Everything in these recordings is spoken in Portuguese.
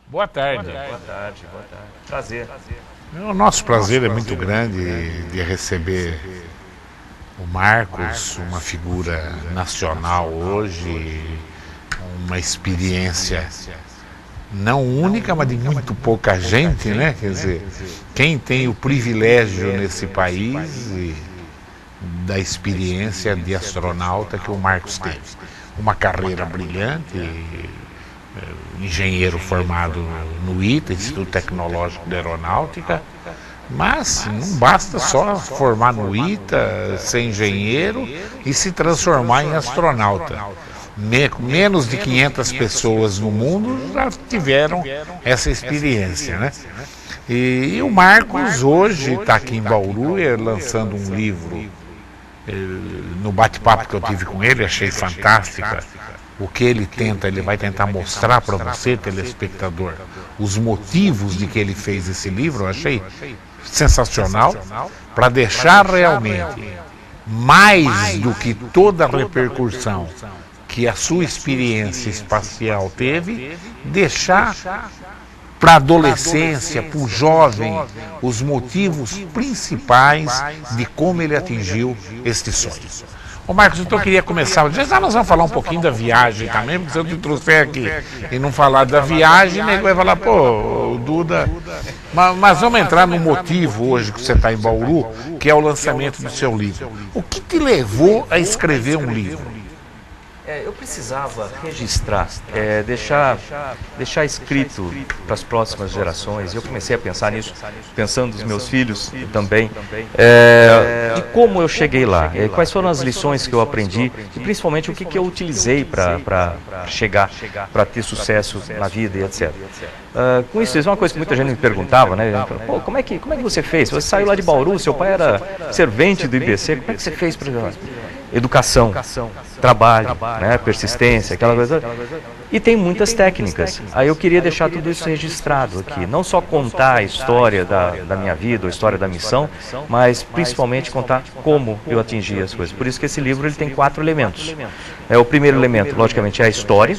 Boa tarde. Boa tarde, boa tarde. Prazer. O nosso prazer é muito grande de receber o Marcos, uma figura nacional hoje, uma experiência não única, mas de muito pouca gente, né? Quer dizer, quem tem o privilégio nesse país da experiência de astronauta que o Marcos teve. Uma carreira brilhante, engenheiro formado no ITA, Instituto Tecnológico de Aeronáutica, mas não basta só formar no ITA, ser engenheiro e se transformar em astronauta. Menos de 500 pessoas no mundo já tiveram essa experiência, né? E o Marcos hoje está aqui em Bauru lançando um livro. No bate-papo que eu tive com ele, achei fantástica. O que ele vai tentar mostrar para você, telespectador, os motivos de que ele fez esse livro. Eu achei sensacional, para deixar realmente mais do que toda a repercussão que a sua experiência espacial teve, deixar para a adolescência, para o jovem, os motivos principais de como ele atingiu este sonho. Ô Marcos, então eu queria começar. Já nós vamos falar um pouquinho da viagem também, porque se eu te trouxer aqui e não falar da viagem, o nego vai falar, pô, o Duda. Mas vamos entrar no motivo hoje que você está em Bauru, que é o lançamento do seu livro. O que te levou a escrever um livro? Eu precisava registrar, deixar escrito para as próximas gerações. Eu comecei a pensar nisso, pensando nos meus filhos também, de como eu cheguei lá, quais foram as lições que eu aprendi e principalmente o que eu utilizei para chegar, para ter sucesso na vida e etc. Com isso é uma coisa que muita gente me perguntava, né? Pô, como é que você fez? Você saiu lá de Bauru, seu pai era servente do IBC, como é que você fez para educação, trabalho, né, persistência, aquela coisa. E tem muitas técnicas. Aí eu queria deixar tudo isso registrado aqui. Não só contar a história da minha vida, a história da missão, mas principalmente contar como eu atingi as coisas. Por isso que esse livro ele tem 4 elementos. O primeiro elemento, logicamente, é a história.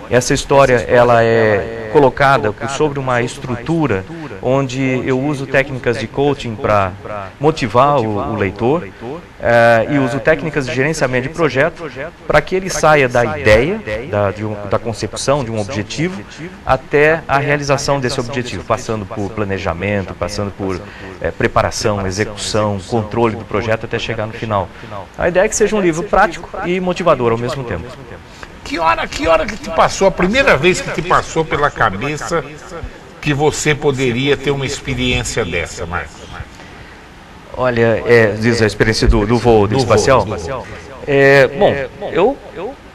Essa história ela é colocada sobre uma estrutura onde eu uso técnicas de coaching para motivar o leitor e uso técnicas de gerenciamento de projeto para que ele saia da ideia, da concepção de um objetivo até a realização desse objetivo, passando por planejamento, passando por preparação, execução, controle do projeto até chegar no final. A ideia é que seja um livro prático e motivador ao mesmo tempo. Que hora que te passou, a primeira vez que te passou pela cabeça que você poderia ter uma experiência dessa, Marcos? Olha, diz a experiência do voo espacial. Bom,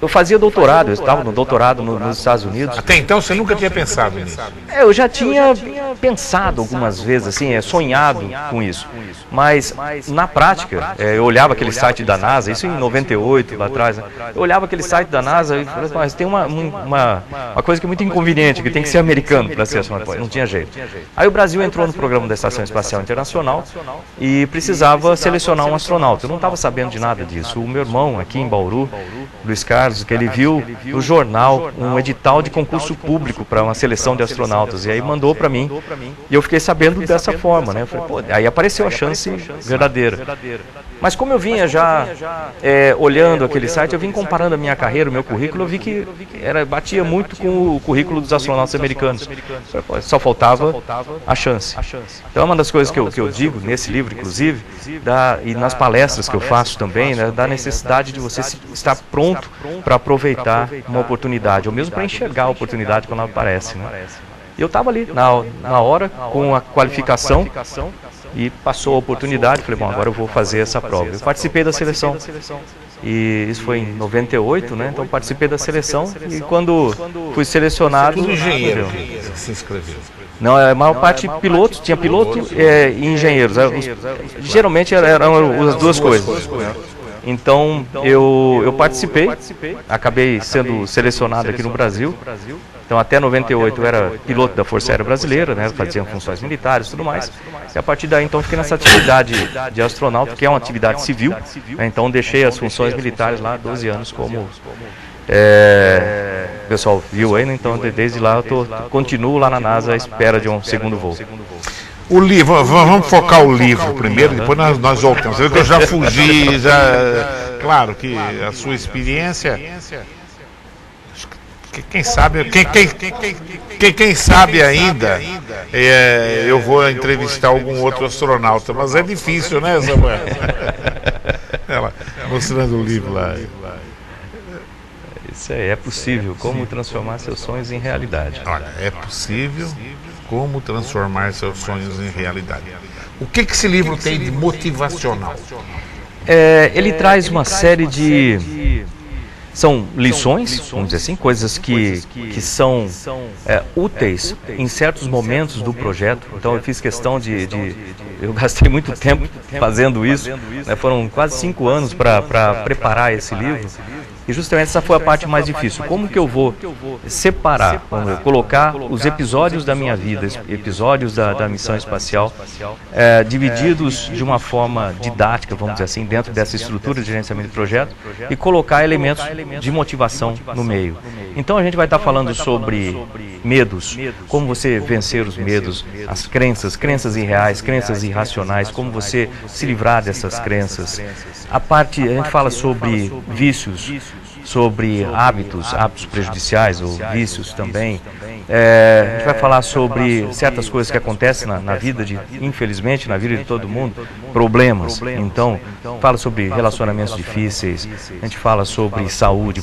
eu fazia doutorado, eu estava no doutorado nos Estados Unidos. Até então você nunca tinha pensado nisso? Eu já tinha pensado algumas vezes, assim, sonhado com isso. Mas, na prática, eu olhava aquele site da NASA, isso em 98, lá atrás, né? Eu olhava aquele site da NASA e falei, mas tem uma coisa que é muito inconveniente, que tem que ser americano para ser astronauta. Não tinha jeito. Aí o Brasil entrou no programa da Estação Espacial Internacional e precisava selecionar um astronauta. Eu não estava sabendo de nada disso. O meu irmão, aqui em Bauru, Luiz Carlos, que ele viu no jornal um edital de concurso público para uma seleção de astronautas, e aí mandou para mim, e eu fiquei sabendo dessa forma, né? Eu falei, pô, aí apareceu a chance verdadeira. Mas como eu vinha já olhando aquele site, eu vim comparando a minha carreira, o meu currículo, eu vi que batia muito com o currículo dos astronautas americanos. Só faltava a chance. Então, uma das coisas que eu digo nesse livro, inclusive, e nas palestras que eu faço também, né, da necessidade de você estar pronto para aproveitar uma oportunidade, ou mesmo para enxergar a oportunidade quando ela aparece, né? E eu estava ali, na hora, com a qualificação, e passou a oportunidade, falei, bom, agora eu vou fazer essa prova. Eu participei da seleção, e isso foi em 98, né? Então participei da seleção, e quando fui selecionado... Tudo engenheiro se inscreveu. Não, a maior parte pilotos, tinha piloto e engenheiros. Geralmente eram as duas coisas. Então eu participei, acabei sendo selecionado aqui no Brasil. Então até 98 eu era piloto da Força Aérea Brasileira, né, fazia funções militares e tudo mais. E a partir daí então fiquei nessa atividade de astronauta, que é uma atividade civil, né, então deixei as funções militares lá 12 anos como O pessoal viu aí, né? Então desde lá eu continuo lá na NASA à espera de um segundo voo. O livro, vamos focar o livro primeiro, depois nós voltamos. Eu já fugi, claro que a sua experiência, quem sabe ainda, eu vou entrevistar algum outro astronauta, mas é difícil, né, Samuel? Ela mostrando o livro lá. Isso aí, é possível. Como transformar seus sonhos em realidade. Olha, é possível como transformar seus sonhos em realidade. O que esse livro tem de motivacional? Ele traz uma série de... São lições, vamos dizer assim, coisas que são úteis em certos momentos do projeto. Então eu fiz questão eu gastei muito tempo fazendo isso, né? Foram quase 5 anos para preparar esse livro. E justamente essa foi a parte mais difícil. Como que eu vou separar, colocar os episódios da minha vida, episódios da missão espacial, divididos de uma forma didática, vamos dizer assim, dentro dessa estrutura de gerenciamento de projeto, e colocar elementos de motivação no meio. Então a gente vai estar falando sobre medos, como você vencer os medos, as crenças irreais, crenças irracionais, como você se livrar dessas crenças. A gente fala sobre vícios, sobre hábitos prejudiciais ou vícios também. A gente vai falar sobre certas coisas que acontecem na vida, infelizmente, na vida de todo mundo, problemas. Então, fala sobre relacionamentos difíceis, a gente fala sobre saúde,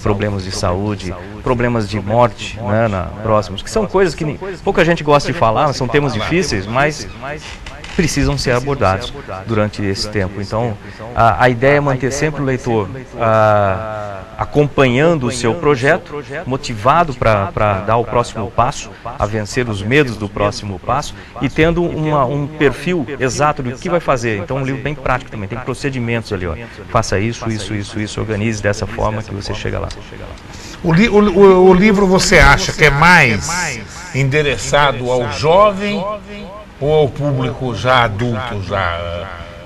problemas de morte, né, próximos, que são coisas que pouca gente gosta de falar, são temas difíceis, mas precisam ser abordados durante esse tempo. Então, a ideia é manter sempre o leitor acompanhando o seu projeto, motivado para dar o próximo passo, a vencer os medos do próximo passo e tendo um perfil exato do que vai fazer. Então, um livro bem prático também, tem procedimentos ali, ó. Faça isso, organize dessa forma que você chega lá. O livro você acha que é mais endereçado ao jovem ou ao público já adulto,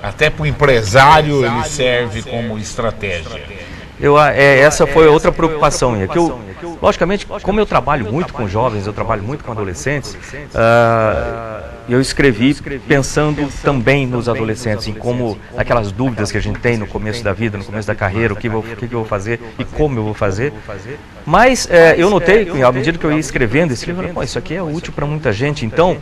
até para o empresário ele serve como estratégia? Essa foi outra preocupação minha, que logicamente, como eu trabalho muito com jovens, eu trabalho muito com adolescentes, eu escrevi pensando também nos adolescentes, em como aquelas dúvidas que a gente tem no começo da vida, no começo da carreira, o que eu vou fazer e como eu vou fazer. Mas eu notei, à medida que eu ia escrevendo esse livro, isso aqui é útil para muita gente. Então,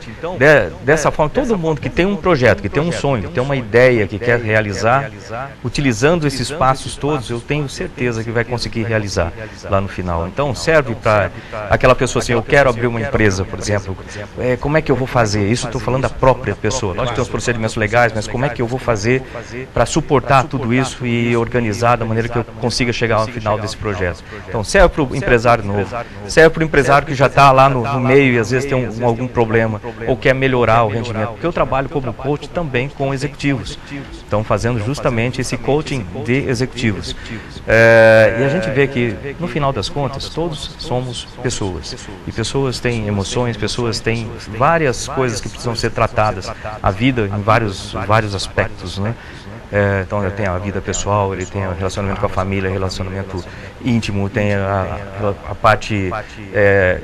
dessa forma, todo mundo que tem um projeto, que tem um sonho, que tem uma ideia, que quer realizar, utilizando esses passos todos, eu tenho certeza que vai conseguir realizar lá no final. Então, serve para aquela pessoa assim, eu quero abrir uma empresa, por exemplo, como é que eu vou fazer? Isso estou falando da própria pessoa. Nós temos procedimentos legais, mas como é que eu vou fazer para suportar tudo isso e organizar da maneira que eu consiga chegar ao final desse projeto? Então, serve para o empresário novo, serve para o empresário que já está lá no meio e às vezes tem algum problema ou quer melhorar o rendimento, porque eu trabalho como coach também com executivos. Então, fazendo justamente esse coaching de executivos. E a gente vê que, no final das contas, todos somos pessoas. E pessoas têm emoções, pessoas têm várias coisas que precisam ser tratadas. A vida em vários aspectos, né? Então ele tem a vida pessoal, ele tem o relacionamento com a família, relacionamento íntimo, tem a parte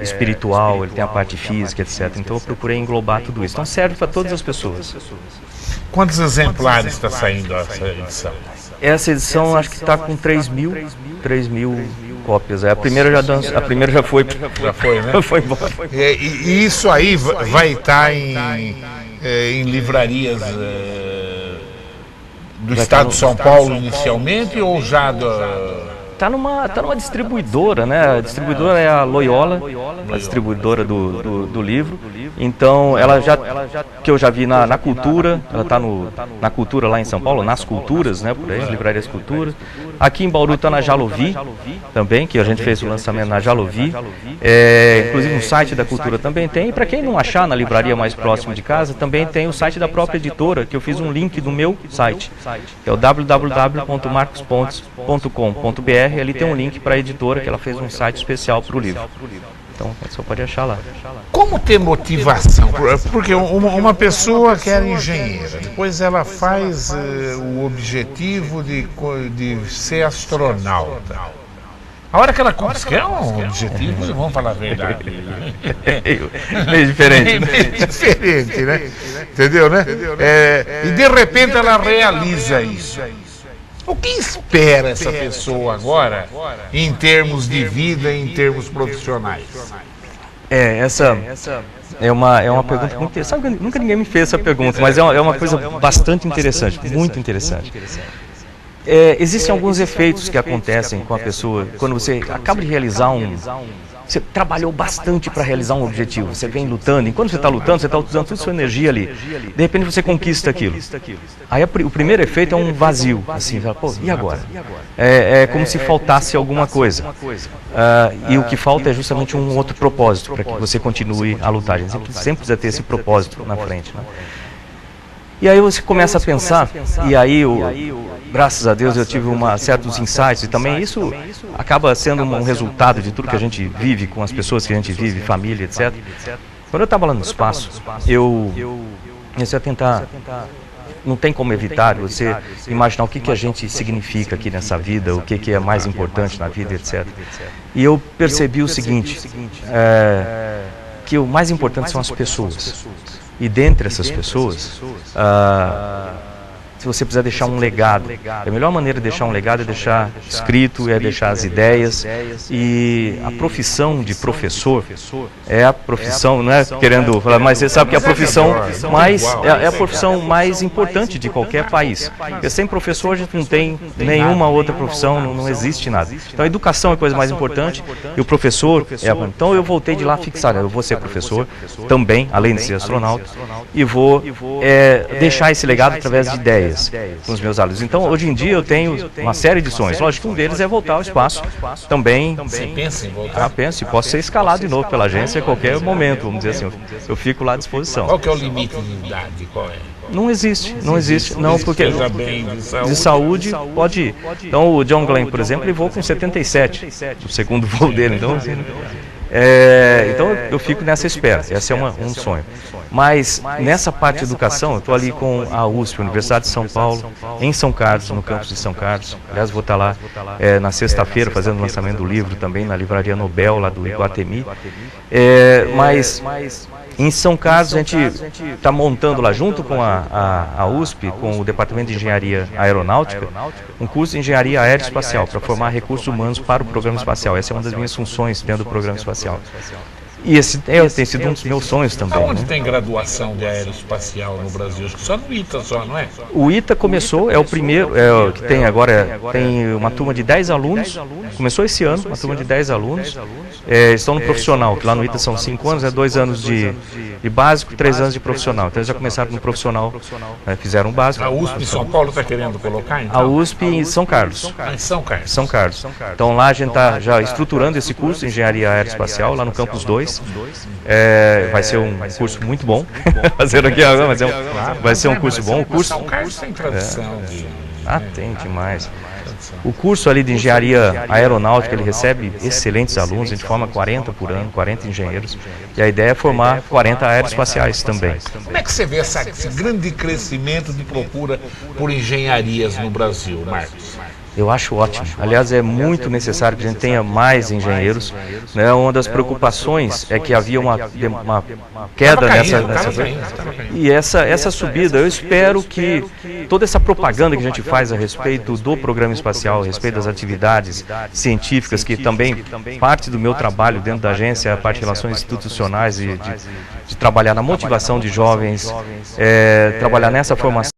espiritual, ele tem a parte física, etc. Então eu procurei englobar tudo isso. Então serve para todas as pessoas. Quantos exemplares está saindo essa edição? Essa edição acho que está com 3 mil cópias. A primeira já foi. Já foi, né? Foi embora. E isso aí vai estar em livrarias do estado de São Paulo inicialmente ou já Tá numa distribuidora, né? A distribuidora é a Loyola, a distribuidora do livro. Então, que eu já vi na Cultura, ela está na Cultura lá em São Paulo, nas Culturas, né? Por aí, Livraria Cultura. Aqui em Bauru está na Jalovi também, que a gente fez o lançamento na Jalovi. Inclusive no site da Cultura também tem. E para quem não achar na livraria mais próxima de casa, também tem o site da própria editora, que eu fiz um link do meu site, que é o www.marcospontes.com.br. Ali tem um link para a editora, que ela fez um site especial para o livro. Então, você pode achar lá. Como ter motivação? Porque uma pessoa que era engenheira, depois ela faz o objetivo de ser astronauta. A hora que ela consegue, é um objetivo, vamos falar a verdade. Meio diferente. Meio diferente, né? Entendeu, né? E de repente ela realiza isso. O que espera essa pessoa agora, em termos de vida, em termos profissionais? Essa é uma pergunta muito interessante. Sabe que nunca ninguém me fez essa pergunta, mas é uma coisa bastante interessante, muito interessante. Existem alguns efeitos que acontecem com a pessoa quando você acaba de realizar você trabalhou bastante para realizar um objetivo, você vem lutando, enquanto você está lutando, você está usando toda a sua energia ali, de repente você conquista aquilo. Aí o primeiro efeito é um vazio, assim, pô, e agora? É como se faltasse alguma coisa. E o que falta é justamente um outro propósito para que você continue a lutar. A gente sempre precisa ter esse propósito na frente, né? E aí você começa a pensar, e aí, graças a Deus, eu tive certos insights, e também isso acaba sendo um resultado de tudo que a gente vive, com as pessoas que a gente vive, família, etc. Quando eu estava lá no espaço, eu comecei a tentar, não tem como evitar, você imaginar o que a gente significa aqui nessa vida, o que é mais importante na vida, etc. E eu percebi o seguinte, que o mais importante são as pessoas. E dentre essas pessoas, se você precisar deixar um legado, a melhor maneira de deixar um legado é deixar escrito, é deixar as ideias. E a profissão de professor é a profissão, não é querendo falar, mas você sabe que é a profissão é a profissão mais importante de qualquer país. Porque sem professor a gente não tem nenhuma outra profissão, não existe nada. Então a educação é a coisa mais importante e o professor então eu voltei de lá fixado, eu vou ser professor também, além de ser astronauta, e vou deixar esse legado através de ideias com os meus alunos. Então, hoje em dia eu tenho uma série de sonhos. Lógico que um deles é voltar ao espaço também. Você pensa em voltar? Penso, e posso ser escalado de novo pela agência a qualquer momento, vamos dizer assim. Eu fico lá à disposição. Qual que é o limite de idade? Qual é? Não existe, não, porque de saúde pode ir. Então, o John Glenn, por exemplo, ele voou com 77, o segundo voo dele. Então, então eu fico nessa espera, esse é um sonho. Mas nessa parte de educação, eu estou ali com a USP, Universidade de São Paulo, em São Carlos, no campus de São Carlos. Aliás, vou estar lá na sexta-feira fazendo o lançamento do livro também na Livraria Nobel, lá do Iguatemi. Mas em São Carlos a gente está montando lá junto com a USP, com o Departamento de Engenharia Aeronáutica, um curso de Engenharia Aeroespacial para formar recursos humanos para o programa espacial. Essa é uma das minhas funções dentro do programa espacial. E esse tem sido um dos meus sonhos também. Onde tem graduação de aeroespacial no Brasil? Acho que só no ITA, não é? O ITA começou, é o primeiro, que tem agora, tem uma turma de 10 alunos, começou esse ano, uma turma de 10 alunos, estão no profissional, que lá no ITA são 5 anos, 2 anos de básico, 3 anos de profissional. Então eles já começaram no profissional, fizeram o básico. A USP em São Paulo está querendo colocar, então? A USP em São Carlos. Em São Carlos. São Carlos. Então lá a gente está já estruturando esse curso de Engenharia Aeroespacial, lá no Campus 2. Vai ser um curso muito bom. Fazer aqui agora, mas vai ser um curso bom. O curso São Carlos tem tradição de... tem demais. O curso ali de Engenharia Aeronáutica, ele recebe excelentes alunos, a gente forma 40 por ano, 40 engenheiros, e a ideia é formar 40 aeroespaciais também. Como é que você vê esse grande crescimento de procura por engenharias no Brasil, Marcos? Eu acho ótimo. Aliás, é muito necessário que a gente tenha mais engenheiros. Né? Uma das preocupações é que havia uma queda nessa e essa subida. Eu espero que toda essa propaganda que a gente faz a respeito do programa espacial, a respeito das atividades científicas, que também parte do meu trabalho dentro da agência é a parte de relações institucionais e de trabalhar na motivação de jovens, trabalhar nessa formação